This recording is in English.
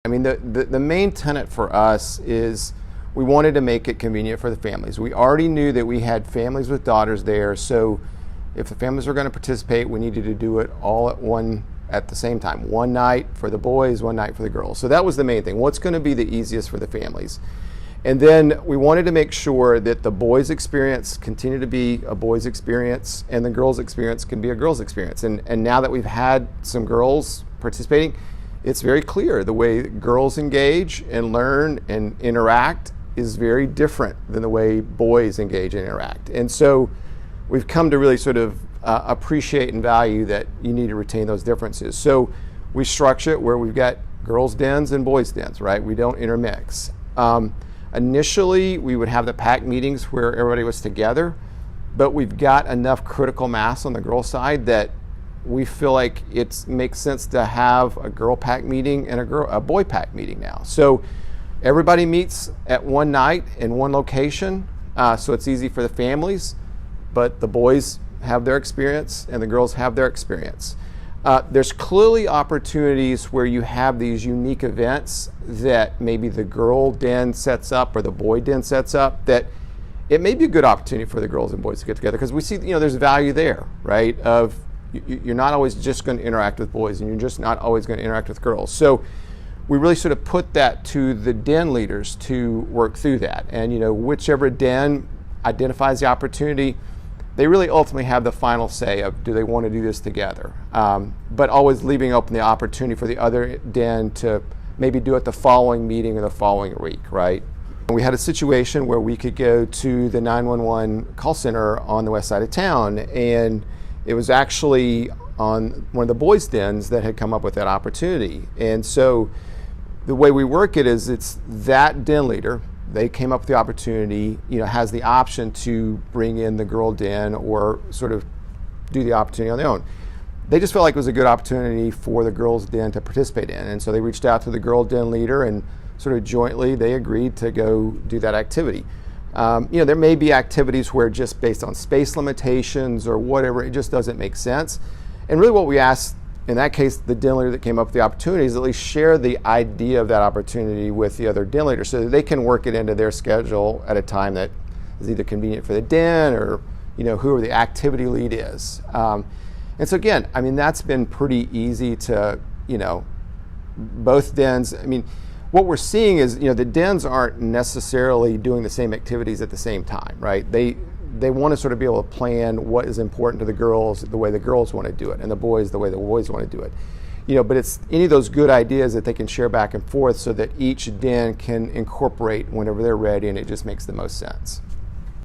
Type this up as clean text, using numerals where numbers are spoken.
I mean, the main tenet for us is we wanted to make it convenient for the families. We already knew that we had families with daughters there, so if the families were going to participate, we needed to do it all at the same time. One night for the boys, one night for the girls. So that was the main thing. What's going to be the easiest for the families? And then we wanted to make sure that the boys' experience continue to be a boys' experience and the girls' experience can be a girls' experience. And now that we've had some girls participating, it's very clear the way girls engage and learn and interact is very different than the way boys engage and interact. And so we've come to really sort of appreciate and value that you need to retain those differences. So we structure it where we've got girls' dens and boys' dens, right? We don't intermix. Initially, we would have the pack meetings where everybody was together, but we've got enough critical mass on the girl side that we feel like it makes sense to have a girl pack meeting and a boy pack meeting now. So everybody meets at one night in one location, so it's easy for the families, but the boys have their experience and the girls have their experience. There's clearly opportunities where you have these unique events that maybe the girl den sets up or the boy den sets up, that it may be a good opportunity for the girls and boys to get together, because we see, there's value there, right? Of you're not always just going to interact with boys and you're just not always going to interact with girls. So we really sort of put that to the den leaders to work through that. And whichever den identifies the opportunity, they really ultimately have the final say of do they want to do this together, but always leaving open the opportunity for the other den to maybe do it the following meeting or the following week, right? We had a situation where we could go to the 911 call center on the west side of town, and it was actually on one of the boys' dens that had come up with that opportunity. And so the way we work it is it's that den leader, they came up with the opportunity, has the option to bring in the girl den or sort of do the opportunity on their own. They just felt like it was a good opportunity for the girls' den to participate in. And so they reached out to the girl den leader and sort of jointly they agreed to go do that activity. There may be activities where just based on space limitations or whatever, it just doesn't make sense. And really what we asked, in that case, the den leader that came up with the opportunity is at least share the idea of that opportunity with the other den leader so that they can work it into their schedule at a time that is either convenient for the den or, whoever the activity lead is. And so again, that's been pretty easy to, both dens. What we're seeing is, the dens aren't necessarily doing the same activities at the same time, right? They want to sort of be able to plan what is important to the girls the way the girls want to do it, and the boys the way the boys want to do it. But it's any of those good ideas that they can share back and forth so that each den can incorporate whenever they're ready, and it just makes the most sense.